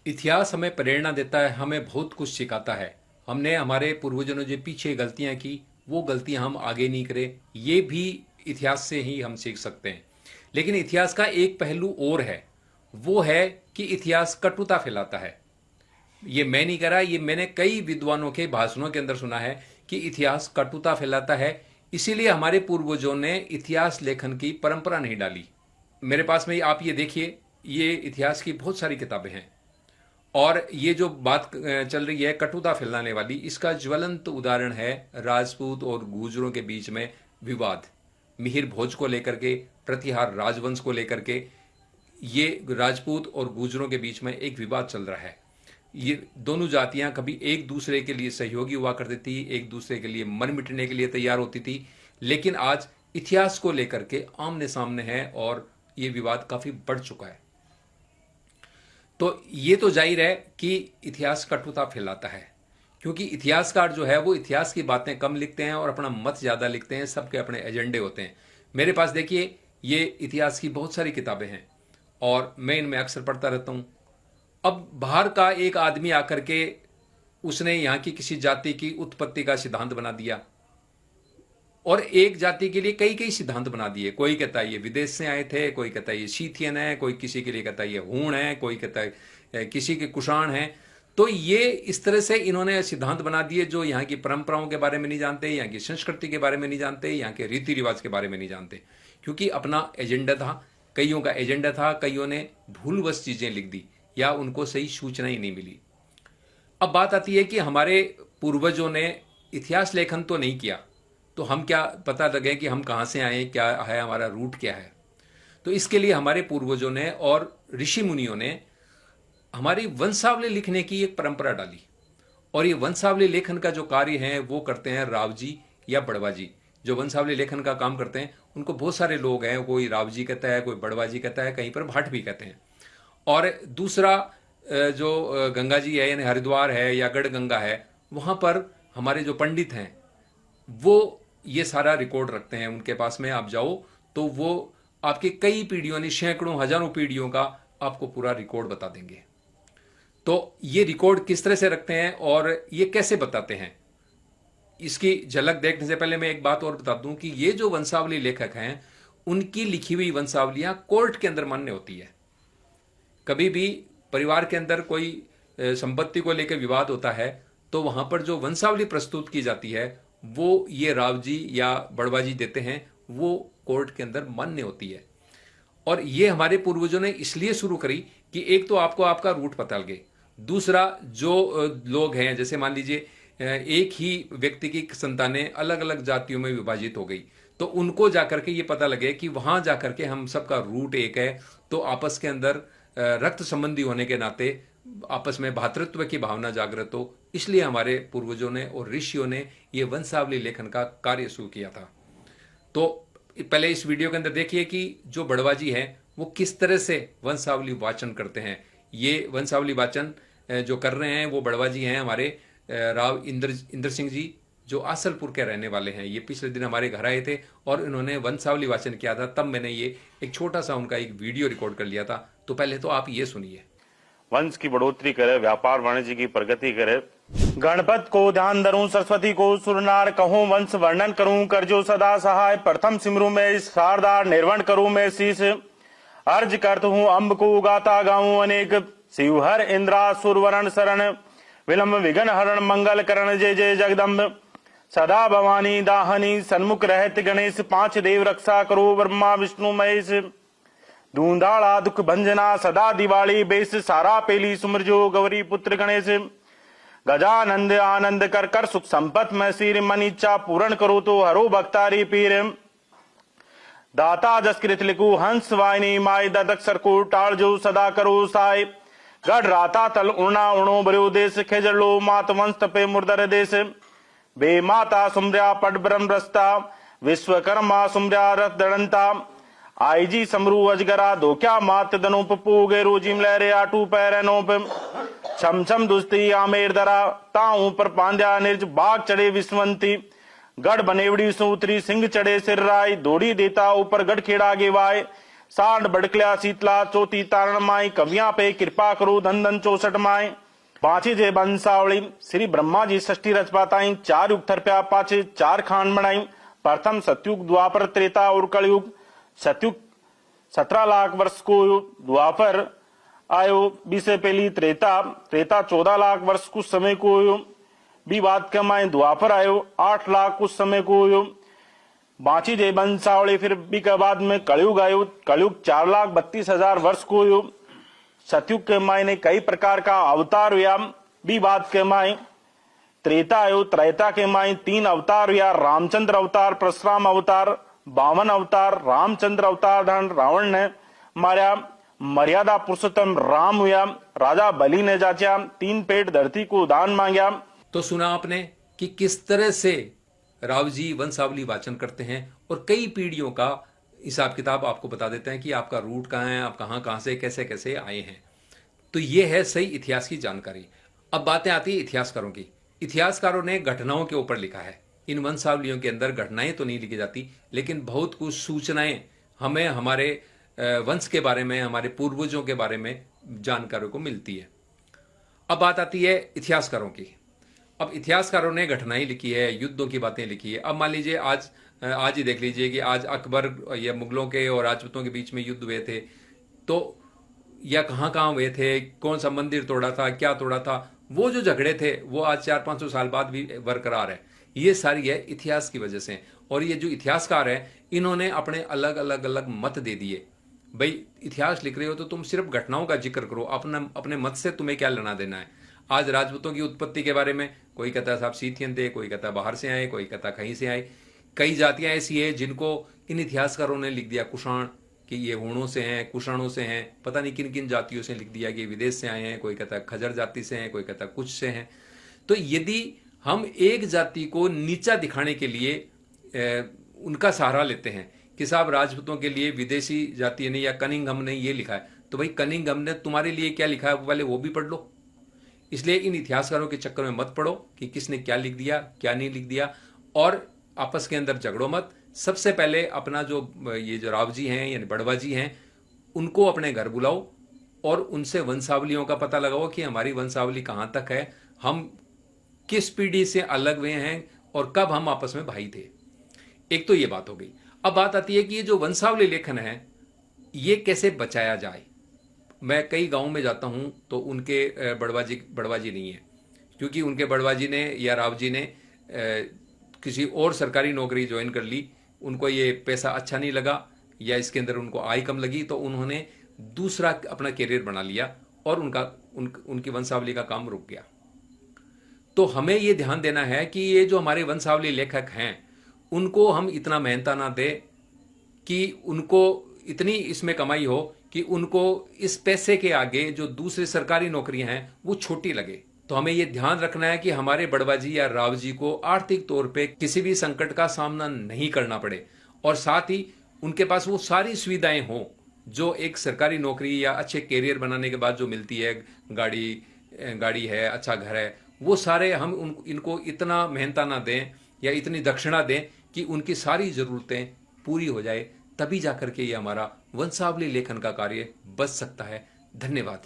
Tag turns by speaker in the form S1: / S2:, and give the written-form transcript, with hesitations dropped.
S1: इतिहास हमें प्रेरणा देता है, हमें बहुत कुछ सिखाता है। हमने हमारे पूर्वजों ने जो पीछे गलतियां की, वो गलतियां हम आगे नहीं करें, ये भी इतिहास से ही हम सीख सकते हैं। लेकिन इतिहास का एक पहलू और है, वो है कि इतिहास कटुता फैलाता है। ये मैं नहीं करा, ये मैंने कई विद्वानों के भाषणों के अंदर सुना है कि इतिहास कटुता फैलाता है। इसीलिए हमारे पूर्वजों ने इतिहास लेखन की परंपरा नहीं डाली। मेरे पास में आप ये देखिए, ये इतिहास की बहुत सारी किताबें हैं, और ये जो बात चल रही है कटुता फैलाने वाली, इसका ज्वलंत उदाहरण है राजपूत और गुर्जरों के बीच में विवाद। मिहिर भोज को लेकर के, प्रतिहार राजवंश को लेकर के, ये राजपूत और गुर्जरों के बीच में एक विवाद चल रहा है। ये दोनों जातियां कभी एक दूसरे के लिए सहयोगी हुआ करती थी, एक दूसरे के लिए मर मिटने के लिए तैयार होती थी, लेकिन आज इतिहास को लेकर के आमने सामने है और ये विवाद काफी बढ़ चुका है। तो ये तो जाहिर है कि इतिहास कटुता फैलाता है, क्योंकि इतिहासकार जो है वो इतिहास की बातें कम लिखते हैं और अपना मत ज्यादा लिखते हैं। सबके अपने एजेंडे होते हैं। मेरे पास देखिए, ये इतिहास की बहुत सारी किताबें हैं और मैं इनमें अक्सर पढ़ता रहता हूं। अब बाहर का एक आदमी आकर के उसने यहां की किसी जाति की उत्पत्ति का सिद्धांत बना दिया, और एक जाति के लिए कई कई सिद्धांत बना दिए। कोई कहता है ये विदेश से आए थे, कोई कहता है ये शीथियन है, कोई किसी के लिए कहता है ये हूण है, कोई कहता है किसी के कुषाण है। तो ये इस तरह से इन्होंने सिद्धांत बना दिए जो यहाँ की परंपराओं के बारे में नहीं जानते, यहाँ की संस्कृति के बारे में नहीं जानते, यहाँ के रीति रिवाज के बारे में नहीं जानते, क्योंकि अपना एजेंडा था। कईयों का एजेंडा था, कईयों ने भूलवश चीजें लिख दी या उनको सही सूचना ही नहीं मिली। अब बात आती है कि हमारे पूर्वजों ने इतिहास लेखन तो नहीं किया, तो हम क्या पता लगे कि हम कहां से आए, क्या है हमारा रूट क्या है। तो इसके लिए हमारे पूर्वजों ने और ऋषि मुनियों ने हमारी वंशावली लिखने की एक परंपरा डाली, और ये वंशावली लेखन का जो कार्य है वो करते हैं राव जी या बड़वा जी। जो वंशावली लेखन का काम करते हैं उनको बहुत सारे लोग हैं, कोई राव जी कहता है, कोई बड़वा जी कहता है, कहीं पर भाट भी कहते हैं। और दूसरा जो गंगा जी है यानी हरिद्वार है या गढ़ गंगा है, वहां पर हमारे जो पंडित हैं वो ये सारा रिकॉर्ड रखते हैं। उनके पास में आप जाओ तो वो आपके कई पीढ़ियों ने, सैकड़ों हजारों पीढ़ियों का आपको पूरा रिकॉर्ड बता देंगे। तो ये रिकॉर्ड किस तरह से रखते हैं और ये कैसे बताते हैं, इसकी झलक देखने से पहले मैं एक बात और बता दूं कि ये जो वंशावली लेखक हैं उनकी लिखी हुई वंशावलियां कोर्ट के अंदर मान्य होती है। कभी भी परिवार के अंदर कोई संपत्ति को लेकर विवाद होता है तो वहां पर जो वंशावली प्रस्तुत की जाती है वो ये राव जी या बड़वा जी देते हैं, वो कोर्ट के अंदर मान्य होती है। और ये हमारे पूर्वजों ने इसलिए शुरू करी कि एक तो आपको आपका रूट पता लगे, दूसरा जो लोग हैं, जैसे मान लीजिए एक ही व्यक्ति की संतानें अलग अलग जातियों में विभाजित हो गई, तो उनको जाकर के ये पता लगे कि वहां जाकर के हम सबका रूट एक है, तो आपस के अंदर रक्त संबंधी होने के नाते आपस में भ्रातृत्व की भावना जागृत हो। इसलिए हमारे पूर्वजों ने और ऋषियों ने यह वंशावली लेखन का कार्य शुरू किया था। तो पहले इस वीडियो के अंदर देखिए कि जो बड़वा जी हैं वो किस तरह से वंशावली वाचन करते हैं। ये वंशावली वाचन जो कर रहे हैं वो बड़वा जी हैं हमारे राव इंद्र सिंह जी, जो आसलपुर के रहने वाले हैं। ये पिछले दिन हमारे घर आए थे और इन्होंने वंशावली वाचन किया था, तब मैंने ये एक छोटा सा उनका एक वीडियो रिकॉर्ड कर लिया था। तो पहले तो आप ये सुनिए।
S2: वंश की बढ़ोतरी करे, व्यापार वाणिज्य की प्रगति करे, गणपत को ध्यान धरूं, सरस्वती को सुरनार कहूं, वंश वर्णन करूं, करजो सदा सहाय, प्रथम सिमरू में शारदार, निर्वण करूं मैं शीश, अर्ज करत हूं अम्ब को गाता गाऊं अनेक, शिवहर इंद्रा सुरवरण शरण, विलंब विघ्न हरण, मंगल करण जय जय जगदम्ब, सदा भवानी दाहनी, सन्मुख रहत गणेश, पांच देव रक्षा करो, ब्रह्मा विष्णु महेश, धूंधाड़ा दुख भंजना, सदा दिवाली बेस, सारा पेली सुमरजो गौरी पुत्र गणेश, गजानंद आनंद कर कर सुख संपत में सिर, मन इच्छा पूर्ण करो तो हरो भक्तारी पीर, दाता जसकृत लिखु हंस वाहिनी माय, ददक्षर को टाल जो सदा करो साय, गढ़ राता तल उड़ना उड़ो बरो देश, खेजर लो मात वंश तपे मुर्दर देश, बे माता सुमर्या पट ब्रह्म रस्ता, विश्वकर्मा सुमर्या रथ दड़ंता, आई जी समरू अजगरा दो क्या मात दनोप पूगे रोजिम लहरे आटू पैर नोप, छम छम दुस्ती आमेर दरा, ताऊ पर पांड्या निर्ज, बाग चढ़े विश्वंती, गढ़ बनेवड़ी सूत्री, सिंह चढ़े सिर राय, दौड़ी देता ऊपर गढ़ खेड़ा गेवाय, सांड बड़कल्या शीतला चौथी तारण माई कवियां पे कृपा करो धन धन 64 माए बाँची जे बंसावली श्री ब्रह्मा जी षष्ठी रच पाताई 4 युग थरप्या पाचे 4 खांड बनाई प्रथम सतयुग द्वापर त्रेता और कलयुग सतयुग 17 लाख वर्ष को द्वापर आयो 20 से पहली त्रेता 14 लाख वर्ष कुछ समय को भी बात कमाए द्वापर आयो 8 लाख कुछ समय को बाँची जय बंसावली फिर भी के बाद में कलयुग आयो कलयुग 4,32,000 वर्ष को सतयुग के मायने कई प्रकार का अवतार हुआ भी बात के माए त्रेता आयो त्रेता के माए 3 अवतार हुआ रामचंद्र अवतार परशुराम अवतार 52 अवतार रामचंद्र अवतार धन रावण ने मारा मर्यादा पुरुषोत्तम राम हुआ राजा बलि ने जाचा 3 पेट धरती को दान मांगा।
S1: तो सुना आपने कि किस तरह से राव जी वंशावली वाचन करते हैं और कई पीढ़ियों का हिसाब किताब आपको बता देते हैं कि आपका रूट कहाँ है, आप कहाँ कहाँ से कैसे कैसे आए हैं। तो ये है सही इतिहास की जानकारी। अब बातें आती है इतिहासकारों की। इतिहासकारों ने घटनाओं के ऊपर लिखा है। इन वंशावलियों के अंदर घटनाएं तो नहीं लिखी जाती, लेकिन बहुत कुछ सूचनाएं हमें हमारे वंश के बारे में, हमारे पूर्वजों के बारे में जानकारी को मिलती है। अब बात आती है इतिहासकारों की। अब इतिहासकारों ने घटनाएं लिखी है, युद्धों की बातें लिखी है। अब मान लीजिए आज ही देख लीजिए कि आज अकबर या मुगलों के और राजपूतों के बीच में युद्ध हुए थे, तो या कहाँ कहाँ हुए थे, कौन सा मंदिर तोड़ा था, क्या तोड़ा था, वो जो झगड़े थे वो आज 400-500 साल बाद भी बरकरार है। ये सारी है इतिहास की वजह से। और ये जो इतिहासकार है इन्होंने अपने अलग अलग अलग मत दे दिए। भाई इतिहास लिख रहे हो तो तुम सिर्फ घटनाओं का जिक्र करो, अपने मत से तुम्हें क्या लेना देना है। आज राजपूतों की उत्पत्ति के बारे में कोई कहता है साहब सीथियन थे, कोई कहता बाहर से आए, कोई कहता कहीं से आए। कई जातियां ऐसी है जिनको इन इतिहासकारों ने लिख दिया कुषाण कि ये हूणों से हैं, कुषाणों से हैं, पता नहीं किन किन जातियों से लिख दिया कि विदेश से आए हैं। कोई कहता खजर जाति से हैं, कोई कहता कुछ से हैं। तो यदि हम एक जाति को नीचा दिखाने के लिए उनका सहारा लेते हैं कि साहब राजपूतों के लिए विदेशी जाति ने या कनिंघम ने ये लिखा है, तो भाई कनिंघम ने तुम्हारे लिए क्या लिखा है पहले वो भी पढ़ लो। इसलिए इन इतिहासकारों के चक्कर में मत पड़ो कि किसने क्या लिख दिया, क्या नहीं लिख दिया, और आपस के अंदर झगड़ो मत। सबसे पहले अपना ये जो राव जी हैं यानी बड़वा जी हैं उनको अपने घर बुलाओ और उनसे वंशावलियों का पता लगाओ कि हमारी वंशावली कहाँ तक है, हम किस पीढ़ी से अलग हुए हैं और कब हम आपस में भाई थे। एक तो ये बात हो गई। अब बात आती है कि ये जो वंशावली लेखन है ये कैसे बचाया जाए। मैं कई गांव में जाता हूं तो उनके बड़वा जी नहीं है, क्योंकि उनके बड़वा जी ने या राव जी ने किसी और सरकारी नौकरी ज्वाइन कर ली, उनको ये पैसा अच्छा नहीं लगा या इसके अंदर उनको आय कम लगी, तो उन्होंने दूसरा अपना करियर बना लिया और उनकी वंशावली का काम रुक गया। तो हमें ये ध्यान देना है कि ये जो हमारे वंशावली लेखक हैं उनको हम इतना मेहनता ना दें कि उनको इतनी इसमें कमाई हो कि उनको इस पैसे के आगे जो दूसरी सरकारी नौकरियां हैं वो छोटी लगे। तो हमें ये ध्यान रखना है कि हमारे बड़वा जी या राव जी को आर्थिक तौर पे किसी भी संकट का सामना नहीं करना पड़े, और साथ ही उनके पास वो सारी सुविधाएं हों जो एक सरकारी नौकरी या अच्छे कैरियर बनाने के बाद जो मिलती है, गाड़ी है, अच्छा घर है, वो सारे हम इनको इतना मेहनता ना दें या इतनी दक्षिणा दें कि उनकी सारी जरूरतें पूरी हो जाए। तभी जाकर के ये हमारा वंशावली लेखन का कार्य बच सकता है। धन्यवाद।